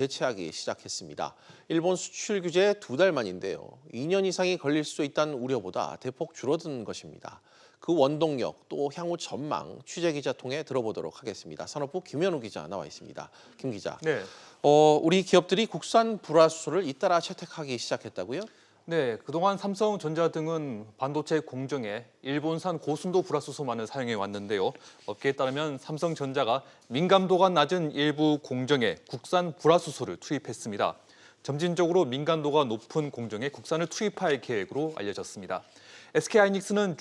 대체하기 시작했습니다. 일본 수출 규제 2달 만인데요. 2년 이상이 걸릴 수 있다는 우려보다 대폭 줄어든 것입니다. 그 원동력 또 향후 전망 취재 기자 통해 들어보도록 하겠습니다. 산업부 김현우 기자 나와 있습니다. 김 기자, 네. 우리 기업들이 국산 불화수소를 잇따라 채택하기 시작했다고요? 네, 그동안 삼성전자 등은 반도체 공정에 일본산 고순도 불화수소만을 사용해 왔는데요. 업계에 따르면 삼성전자가 민감도가 낮은 일부 공정에 국산 불화수소를 투입했습니다. 점진적으로 민감도가 높은 공정에 국산을 투입할 계획으로 알려졌습니다. SK하이닉스는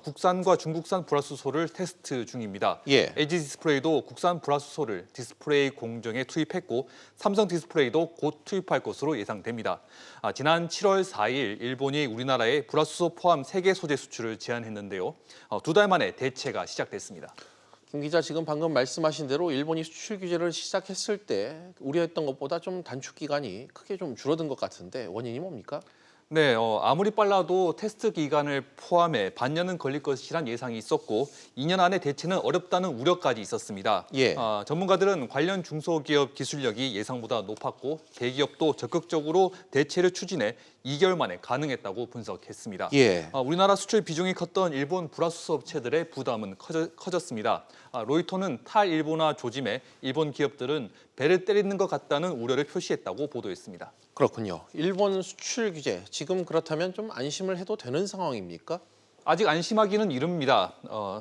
국산과 중국산 불화수소를 테스트 중입니다. 예. LG 디스플레이도 국산 불화수소를 디스플레이 공정에 투입했고 삼성 디스플레이도 곧 투입할 것으로 예상됩니다. 지난 7월 4일 일본이 우리나라에 불화수소 포함 3개 소재 수출을 제한했는데요. 2달 만에 대체가 시작됐습니다. 김 기자, 지금 방금 말씀하신 대로 일본이 수출 규제를 시작했을 때 우려했던 것보다 좀 단축 기간이 크게 좀 줄어든 것 같은데 원인이 뭡니까? 네, 아무리 빨라도 테스트 기간을 포함해 반년은 걸릴 것이란 예상이 있었고 2년 안에 대체는 어렵다는 우려까지 있었습니다. 예. 전문가들은 관련 중소기업 기술력이 예상보다 높았고 대기업도 적극적으로 대체를 추진해 2개월 만에 가능했다고 분석했습니다. 예. 우리나라 수출 비중이 컸던 일본 불화수소 업체들의 부담은 커졌습니다. 로이터는 탈일본화 조짐에 일본 기업들은 배를 때리는 것 같다는 우려를 표시했다고 보도했습니다. 그렇군요. 일본 수출 규제, 지금 그렇다면 좀 안심을 해도 되는 상황입니까? 아직 안심하기는 이릅니다.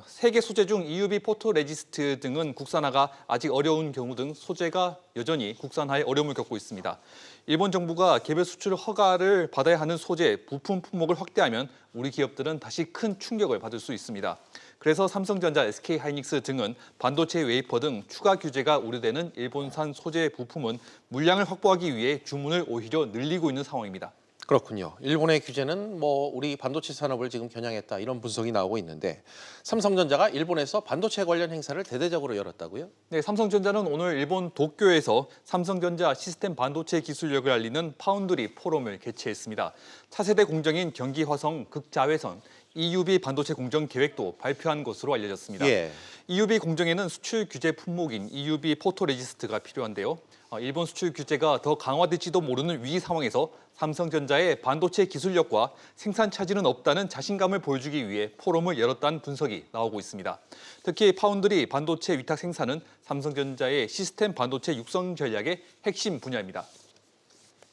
세계 소재 중 EUV 포토레지스트 등은 국산화가 아직 어려운 경우 등 소재가 여전히 국산화에 어려움을 겪고 있습니다. 일본 정부가 개별 수출 허가를 받아야 하는 소재, 부품 품목을 확대하면 우리 기업들은 다시 큰 충격을 받을 수 있습니다. 그래서 삼성전자, SK하이닉스 등은 반도체 웨이퍼 등 추가 규제가 우려되는 일본산 소재 부품은 물량을 확보하기 위해 주문을 오히려 늘리고 있는 상황입니다. 그렇군요. 일본의 규제는 우리 반도체 산업을 지금 겨냥했다 이런 분석이 나오고 있는데 삼성전자가 일본에서 반도체 관련 행사를 대대적으로 열었다고요? 네, 삼성전자는 오늘 일본 도쿄에서 삼성전자 시스템 반도체 기술력을 알리는 파운드리 포럼을 개최했습니다. 차세대 공정인 경기화성, 극자외선, EUV 반도체 공정 계획도 발표한 것으로 알려졌습니다. 예. EUV 공정에는 수출 규제 품목인 EUV 포토레지스트가 필요한데요. 일본 수출 규제가 더 강화될지도 모르는 위기 상황에서 삼성전자의 반도체 기술력과 생산 차질은 없다는 자신감을 보여주기 위해 포럼을 열었다는 분석이 나오고 있습니다. 특히 파운드리 반도체 위탁 생산은 삼성전자의 시스템 반도체 육성 전략의 핵심 분야입니다.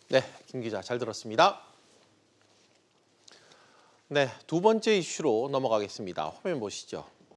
네, 김 기자 잘 들었습니다. 네, 두 번째 이슈로 넘어가겠습니다. 화면 보시죠.